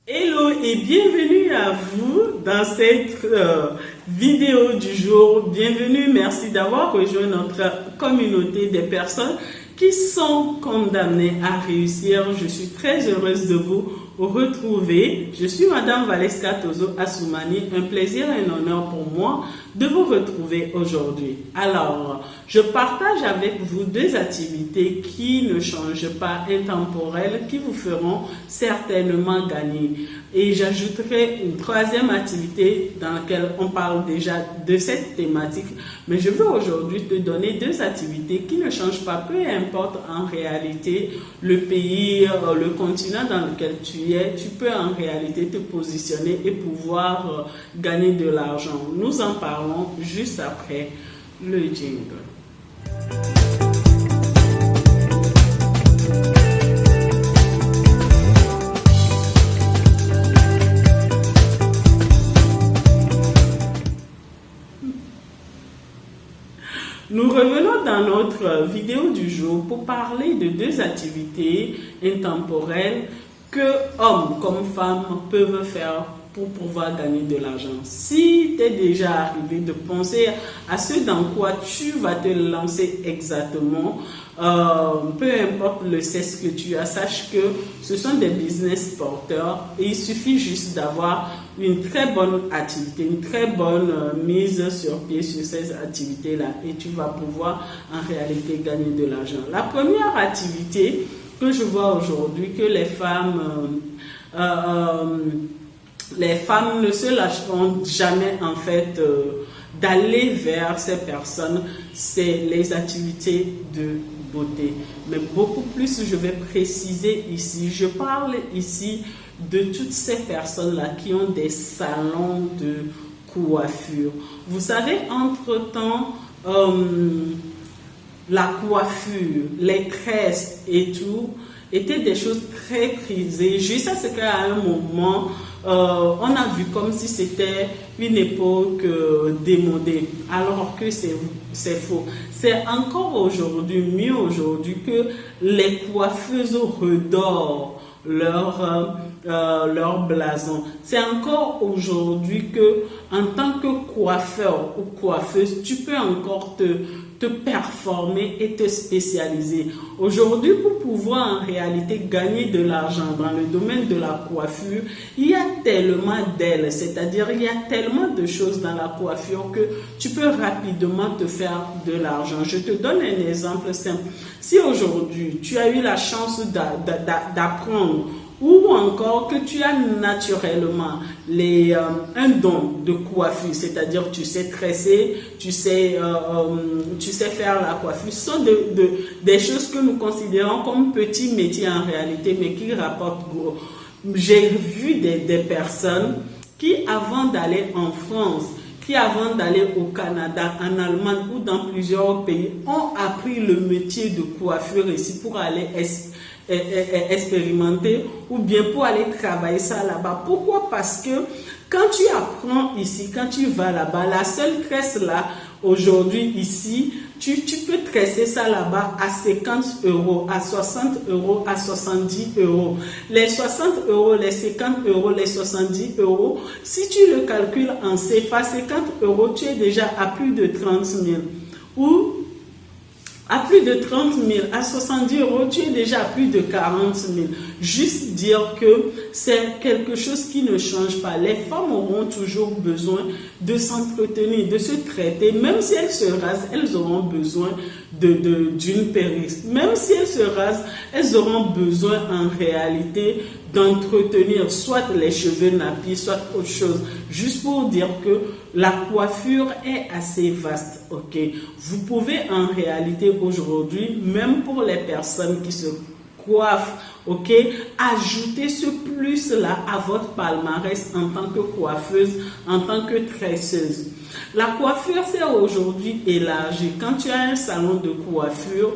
Hello et bienvenue à vous dans cette vidéo du jour. Bienvenue, merci d'avoir rejoint notre communauté des personnes qui sont condamnées à réussir. Je suis très heureuse de vous retrouver. Je suis Madame Valeska Tozo Assoumani. Un plaisir et un honneur pour moi de vous retrouver aujourd'hui. Alors, je partage avec vous deux activités qui ne changent pas, intemporelles, qui vous feront certainement gagner. Et j'ajouterai une troisième activité dans laquelle on parle déjà de cette thématique. Mais je veux aujourd'hui te donner deux activités qui ne changent pas, peu importe en réalité le pays, le continent dans lequel tu es. Tu peux en réalité te positionner et pouvoir gagner de l'argent. Nous en parlons juste après le jingle. Nous revenons dans notre vidéo du jour pour parler de deux activités intemporelles que hommes comme femmes peuvent faire pour pouvoir gagner de l'argent. Si tu es déjà arrivé de penser à ce dans quoi tu vas te lancer exactement, peu importe le sexe que tu as, sache que ce sont des business porteurs et il suffit juste d'avoir une très bonne activité, une très bonne mise sur pied sur ces activités-là et tu vas pouvoir en réalité gagner de l'argent. La première activité que je vois aujourd'hui que les femmes ne se lâcheront jamais en fait d'aller vers ces personnes, c'est les activités de beauté. Mais beaucoup plus, je vais préciser ici, je parle ici de toutes ces personnes-là qui ont des salons de coiffure. Vous savez, entre-temps, la coiffure, les tresses et tout, étaient des choses très prisées. Juste à ce qu'à un moment, on a vu comme si c'était une époque démodée, alors que c'est faux. C'est encore aujourd'hui, mieux aujourd'hui, que les coiffeuses redorent leur blason. C'est encore aujourd'hui que, en tant que coiffeur ou coiffeuse, tu peux encore te performer et te spécialiser. Aujourd'hui, pour pouvoir en réalité gagner de l'argent dans le domaine de la coiffure, il y a tellement d'ailes, c'est-à-dire il y a tellement de choses dans la coiffure que tu peux rapidement te faire de l'argent. Je te donne un exemple simple. Si aujourd'hui, tu as eu la chance d'apprendre ou encore que tu as naturellement un don de coiffure, c'est-à-dire tu sais tresser, tu sais faire la coiffure. Ce sont des choses que nous considérons comme petits métiers en réalité, mais qui rapportent gros. J'ai vu des personnes qui, avant d'aller en France, qui avant d'aller au Canada, en Allemagne ou dans plusieurs pays, ont appris le métier de coiffure ici pour aller expérimenter ou bien pour aller travailler ça là-bas. Pourquoi? Parce que quand tu apprends ici, quand tu vas là-bas, la seule tresse là, aujourd'hui ici, tu peux tresser ça là-bas à 50 euros, à 60 euros, à 70 euros. Les 60 euros, les 50 euros, les 70 euros, si tu le calcules en CFA, 50 euros, tu es déjà à plus de 30 000. Ou à plus de 30 000, à 70 euros, tu es déjà à plus de 40 000. Juste dire que c'est quelque chose qui ne change pas. Les femmes auront toujours besoin de s'entretenir, de se traiter. Même si elles se rasent, elles auront besoin d'une perruque. Même si elles se rasent, elles auront besoin en réalité d'entretenir soit les cheveux nappis, soit autre chose. Juste pour dire que la coiffure est assez vaste, ok? Vous pouvez en réalité aujourd'hui, même pour les personnes qui se coiffent, ok, ajouter ce plus-là à votre palmarès en tant que coiffeuse, en tant que tresseuse. La coiffure s'est aujourd'hui élargie. Quand tu as un salon de coiffure,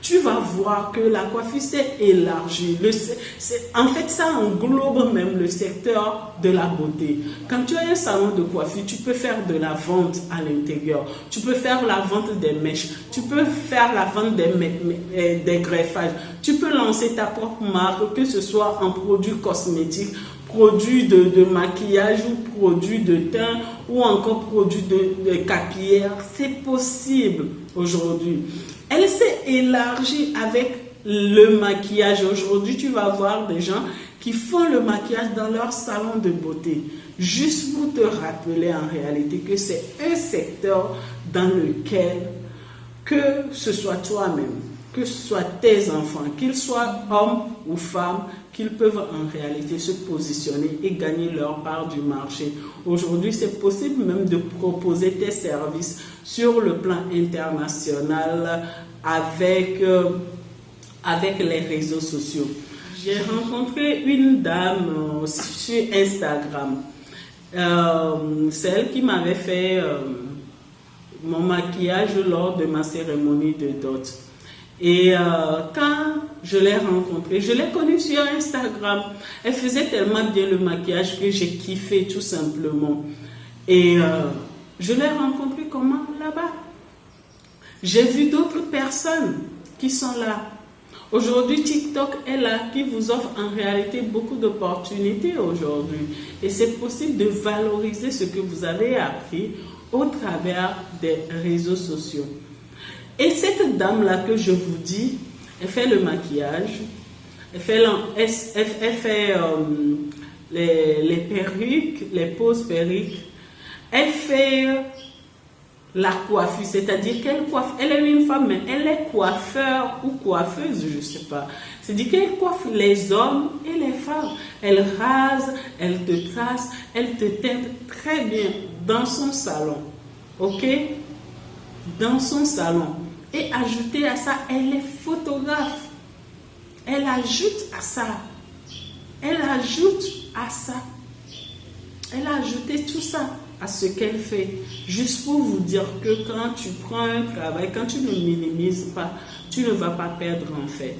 tu vas voir que la coiffure s'est élargie. En fait, ça englobe même le secteur de la beauté. Quand tu as un salon de coiffure, tu peux faire de la vente à l'intérieur. Tu peux faire la vente des mèches. Tu peux faire la vente des greffages. Tu peux lancer ta propre marque, que ce soit en produits cosmétiques, produits de maquillage ou produits de teint ou encore produits de capillaire. C'est possible aujourd'hui. Elle s'est élargie avec le maquillage. Aujourd'hui, tu vas voir des gens qui font le maquillage dans leur salon de beauté. Juste pour te rappeler en réalité que c'est un secteur dans lequel, que ce soit toi-même, que ce soit tes enfants, qu'ils soient hommes ou femmes, qu'ils peuvent en réalité se positionner et gagner leur part du marché. Aujourd'hui, c'est possible même de proposer tes services sur le plan international avec les réseaux sociaux. J'ai rencontré une dame sur Instagram. Celle qui m'avait fait mon maquillage lors de ma cérémonie de dot. Et quand je l'ai rencontrée, je l'ai connue sur Instagram. Elle faisait tellement bien le maquillage que j'ai kiffé tout simplement. Et je l'ai rencontrée comment? Là-bas. J'ai vu d'autres personnes qui sont là. Aujourd'hui, TikTok est là, qui vous offre en réalité beaucoup d'opportunités aujourd'hui. Et c'est possible de valoriser ce que vous avez appris au travers des réseaux sociaux. Et cette dame-là que je vous dis, elle fait le maquillage, elle fait les perruques, les poses perruques, elle fait la coiffure, c'est-à-dire qu'elle coiffe, elle est une femme, mais elle est coiffeur ou coiffeuse, je ne sais pas. C'est-à-dire qu'elle coiffe les hommes et les femmes. Elle rase, elle te trace, elle te teinte très bien dans son salon. Ok? Dans son salon. Et ajouter à ça, elle est photographe. Elle ajoute à ça. Elle ajoute à ça. Elle a ajouté tout ça à ce qu'elle fait. Juste pour vous dire que quand tu prends un travail, quand tu ne minimises pas, tu ne vas pas perdre en fait.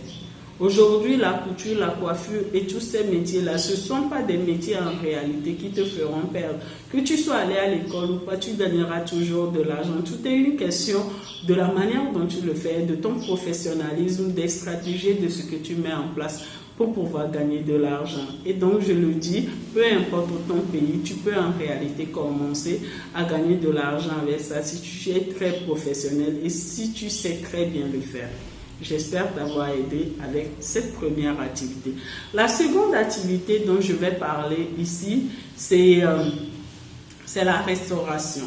Aujourd'hui, la couture, la coiffure et tous ces métiers-là, ce ne sont pas des métiers en réalité qui te feront perdre. Que tu sois allé à l'école ou pas, tu gagneras toujours de l'argent. Tout est une question de la manière dont tu le fais, de ton professionnalisme, des stratégies, de ce que tu mets en place pour pouvoir gagner de l'argent. Et donc, je le dis, peu importe ton pays, tu peux en réalité commencer à gagner de l'argent avec ça si tu es très professionnel et si tu sais très bien le faire. J'espère t'avoir aidé avec cette première activité. La seconde activité dont je vais parler ici, c'est la restauration.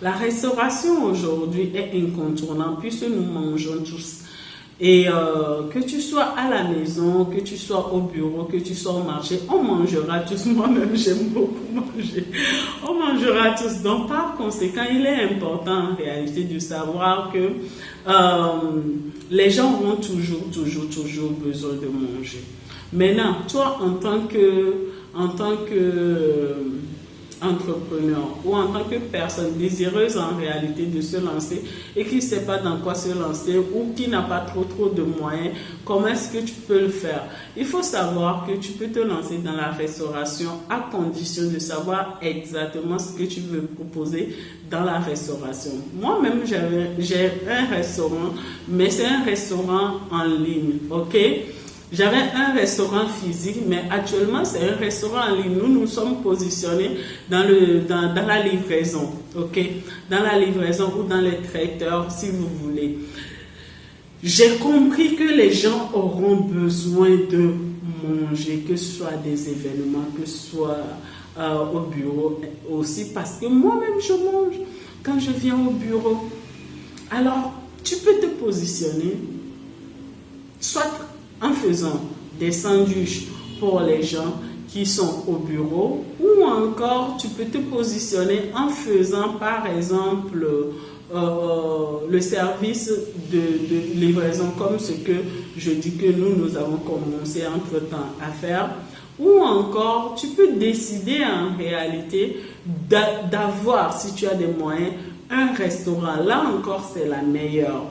La restauration aujourd'hui est incontournable puisque nous mangeons tous. Et que tu sois à la maison, que tu sois au bureau, que tu sois au marché, on mangera tous. Moi-même, j'aime beaucoup manger. On mangera tous. Donc, par conséquent, il est important en réalité de savoir que les gens auront toujours besoin de manger. Maintenant, toi, en tant que entrepreneur ou en tant que personne désireuse en réalité de se lancer et qui ne sait pas dans quoi se lancer ou qui n'a pas trop de moyens, comment est-ce que tu peux le faire? Il faut savoir que tu peux te lancer dans la restauration à condition de savoir exactement ce que tu veux proposer dans la restauration. Moi-même, j'ai un restaurant, mais c'est un restaurant en ligne, ok? J'avais un restaurant physique, mais actuellement, c'est un restaurant en ligne. Nous sommes positionnés dans la livraison, ok? Dans la livraison ou dans les traiteurs, si vous voulez. J'ai compris que les gens auront besoin de manger, que ce soit des événements, que ce soit au bureau aussi, parce que moi-même, je mange quand je viens au bureau. Alors, tu peux te positionner, soit en faisant des sandwichs pour les gens qui sont au bureau, ou encore tu peux te positionner en faisant par exemple le service de livraison comme ce que je dis que nous avons commencé entre-temps à faire, ou encore tu peux décider en réalité d'avoir, si tu as des moyens, un restaurant. Là encore, c'est la meilleure.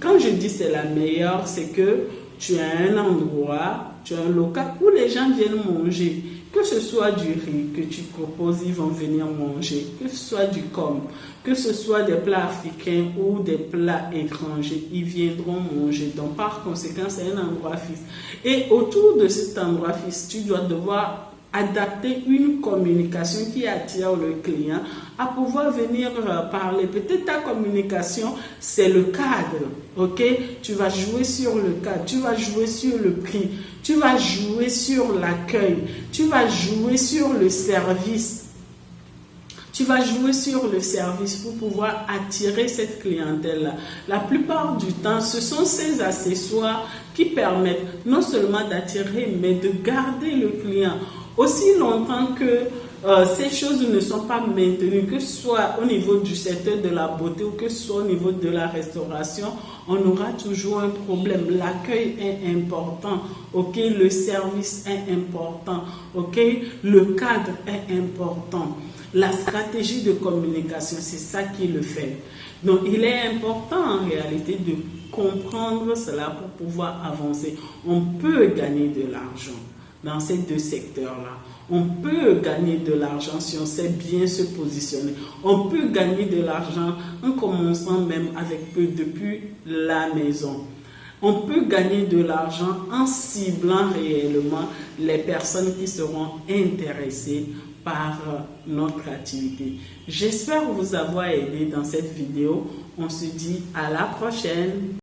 Quand je dis c'est la meilleure, c'est que tu as un endroit, tu as un local où les gens viennent manger. Que ce soit du riz que tu proposes, ils vont venir manger. Que ce soit du com, que ce soit des plats africains ou des plats étrangers, ils viendront manger. Donc, par conséquent, c'est un endroit fixe. Et autour de cet endroit fixe, tu dois devoir adapter une communication qui attire le client à pouvoir venir parler. Peut-être ta communication, c'est le cadre, ok? Tu vas jouer sur le cadre, tu vas jouer sur le prix, tu vas jouer sur l'accueil, tu vas jouer sur le service. Tu vas jouer sur le service pour pouvoir attirer cette clientèle-là. La plupart du temps, ce sont ces accessoires qui permettent non seulement d'attirer, mais de garder le client. Aussi longtemps que ces choses ne sont pas maintenues, que ce soit au niveau du secteur de la beauté ou que ce soit au niveau de la restauration, on aura toujours un problème. L'accueil est important, ok? Le service est important, ok? Le cadre est important. La stratégie de communication, c'est ça qui le fait. Donc, il est important en réalité de comprendre cela pour pouvoir avancer. On peut gagner de l'argent dans ces deux secteurs-là. On peut gagner de l'argent si on sait bien se positionner. On peut gagner de l'argent en commençant même avec peu depuis la maison. On peut gagner de l'argent en ciblant réellement les personnes qui seront intéressées par notre activité. J'espère vous avoir aidé dans cette vidéo. On se dit à la prochaine.